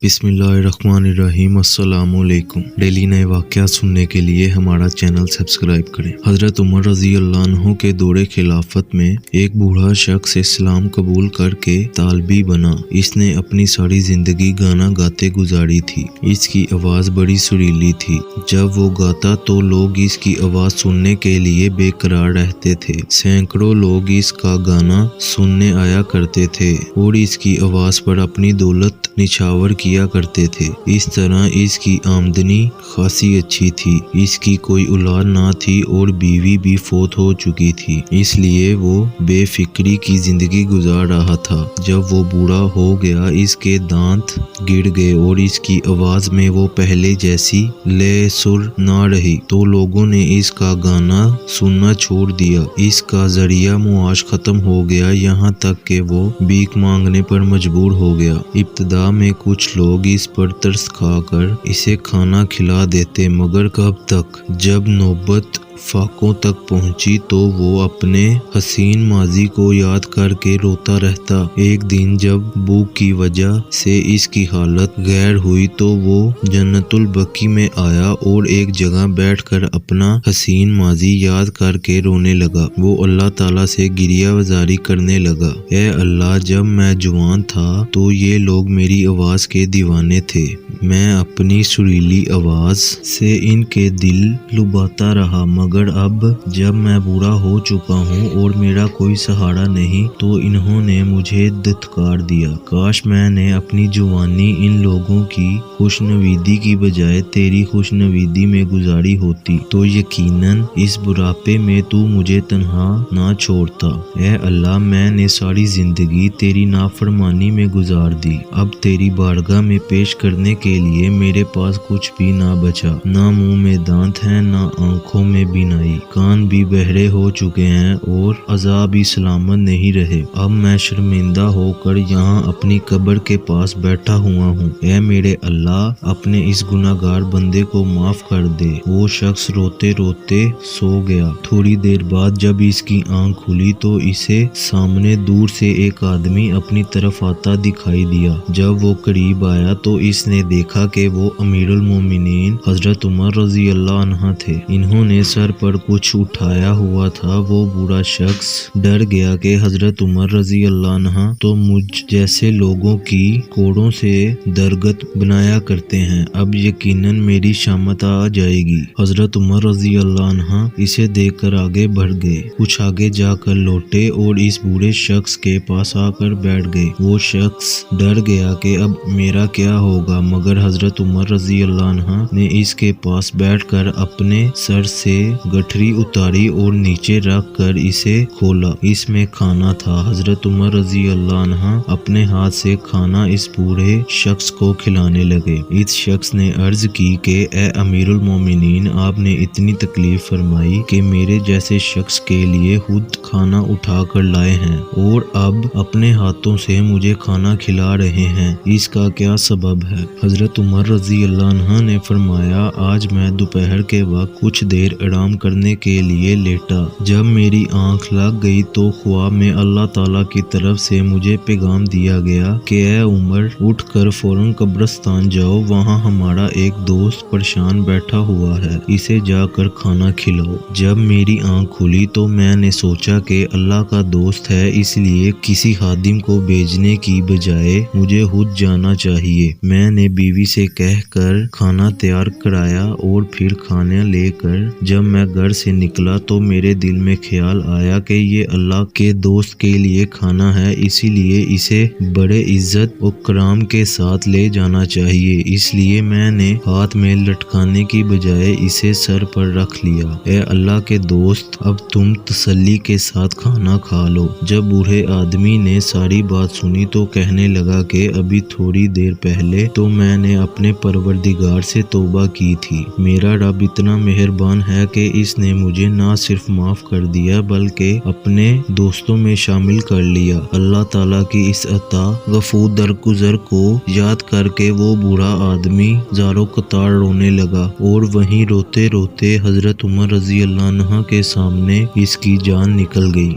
बिस्मिल्लाहिर्रहमानिर्रहीम। अस्सलामुअलैकुम। डेली नए वाक़यात सुनने के लिए हमारा चैनल सब्सक्राइब करें। हज़रत उमर रज़ी अल्लाह अन्हु के दौरे खिलाफत में एक बूढ़ा शख्स इस्लाम कबूल करके तालबी बना। इसने अपनी सारी जिंदगी गाना गाते गुजारी थी। इसकी आवाज़ बड़ी सुरीली थी। जब वो गाता तो लोग इसकी आवाज़ सुनने के लिए बेकरार रहते थे। सैकड़ों लोग इसका गाना सुनने आया करते थे और इसकी आवाज़ पर अपनी दौलत निछावर किया करते थे। इस तरह इसकी आमदनी खासी अच्छी थी। इसकी कोई औलाद ना थी और बीवी भी फौत हो चुकी थी, इसलिए वो बेफिक्री की जिंदगी गुजार रहा था। जब वो बूढ़ा हो गया, इसके दांत गिर गए और इसकी आवाज में वो पहले जैसी ले सुर ना रही, तो लोगों ने इसका गाना सुनना छोड़ दिया। इसका जरिया मुआश खत्म हो गया, यहाँ तक कि वो भीख मांगने पर मजबूर हो गया। इब्तदा में कुछ लोग इस पर तरस खाकर इसे खाना खिला देते, मगर कब तक। जब नौबत फाकों तक पहुंची तो वो अपने हसीन माजी को याद करके रोता रहता। एक दिन जब भूख की वजह से इसकी हालत गैर हुई तो वो जन्नतुल बकी में आया और एक जगह बैठकर अपना हसीन माजी याद करके रोने लगा। वो अल्लाह ताला से गिरिया वजारी करने लगा, ए अल्लाह, जब मैं जवान था तो ये लोग मेरी आवाज के दीवाने थे। मैं अपनी सुरीली आवाज से इनके दिल लुभाता रहा, मगर अब जब मैं बूढ़ा हो चुका हूँ और मेरा कोई सहारा नहीं, तो इन्होंने मुझे धत्कार दिया। काश मैंने अपनी जवानी इन लोगों की खुशनवीदी की बजाय तेरी खुशनवीदी में गुजारी होती, तो यकीनन इस बुढ़ापे में तू मुझे तन्हा ना छोड़ता। ए अल्लाह, मैंने सारी जिंदगी तेरी नाफरमानी में गुजार दी। अब तेरी बारगाह में पेश करने के लिए मेरे पास कुछ भी ना बचा। ना मुंह में दांत हैं, ना आंखों में बीनाई, कान भी बहरे हो चुके हैं और अज़ा भी सलामत नहीं रहे। अब मैं शर्मिंदा होकर यहाँ अपनी कब्र के पास बैठा हुआ हूँ। ऐ मेरे अल्लाह, अपने इस गुनाहगार बंदे को माफ कर दे। वो शख्स रोते रोते सो गया। थोड़ी देर बाद जब इसकी आंख खुली तो इसे सामने दूर से एक आदमी अपनी तरफ आता दिखाई दिया। जब वो करीब आया तो इसने देखा कि वो अमीरुल मोमिनीन हजरत उमर रजी अल्लाह अन्हु थे। इन्होंने सर पर कुछ उठाया हुआ था। वो बूढ़ा शख्स डर गया कि हजरत उमर रजी अल्लाह अन्हु तो मुझ जैसे लोगों की कोड़ों से दरगत बनाया करते हैं, अब यकीनन मेरी शामत आ जाएगी। हजरत उमर रजी अल्लाह अन्हु इसे देखकर आगे बढ़ गए। कुछ आगे जाकर लौटे और इस बूढ़े शख्स के पास आकर बैठ गए। वो शख्स डर गया कि अब मेरा क्या होगा, मगर हजरत उमर रजी अल्लाह अन्हु ने इसके पास बैठकर अपने सर से गठरी उतारी और नीचे रख कर इसे खोला। इसमें खाना था। हजरत उमर रजी अल्लाह अन्हु अपने हाथ से खाना इस बूढ़े शख्स को खिलाने लगे। इस शख्स ने अर्ज की कि ए अमीरुल मोमिनीन, आपने इतनी तकलीफ फरमाई कि मेरे जैसे शख्स के लिए खुद खाना उठा कर लाए हैं और अब अपने हाथों से मुझे खाना खिला रहे हैं, इसका क्या सबब है? हजरत उमर रजी अल्लाह अन्हु ने फरमाया, आज मैं दोपहर के वक्त कुछ देर आराम करने के लिए लेटा। जब मेरी आंख लग गई तो ख्वाब में अल्लाह ताला की तरफ से मुझे पैगाम दिया गया कि ए उमर, उठकर फौरन कब्रिस्तान जाओ, वहाँ हमारा एक दोस्त परेशान बैठा हुआ है, इसे जाकर खाना खिलाओ। जब मेरी आंख खुली तो मैंने सोचा कि अल्लाह का दोस्त है, इसलिए किसी खादिम को भेजने की बजाय मुझे खुद जाना चाहिए। मैंने बीवी से कहकर खाना तैयार कराया और फिर खाना लेकर जब मैं घर से निकला तो मेरे दिल में ख्याल आया कि ये अल्लाह के दोस्त के लिए खाना है, इसीलिए इसे बड़े इज्जत और कराम के साथ ले जाना चाहिए। इसलिए मैंने हाथ में लटकाने की बजाय इसे सर पर रख लिया। ए अल्लाह के दोस्त, अब तुम तसल्ली के साथ खाना खा लो। जब बूढ़े आदमी ने सारी बात सुनी तो कहने लगा कि अभी थोड़ी देर पहले तो मैंने अपने परवरदिगार से तौबा की थी। मेरा रब इतना मेहरबान है कि इसने मुझे ना सिर्फ माफ कर दिया बल्कि अपने दोस्तों में शामिल कर लिया। अल्लाह ताला की इस अता गफूर दरगुजर को याद करके वो बूढ़ा आदमी ज़ारो कतार रोने लगा और वहीं रोते रोते हजरत उमर रजी अल्लाह अन्हु के सामने इसकी जान निकल गई।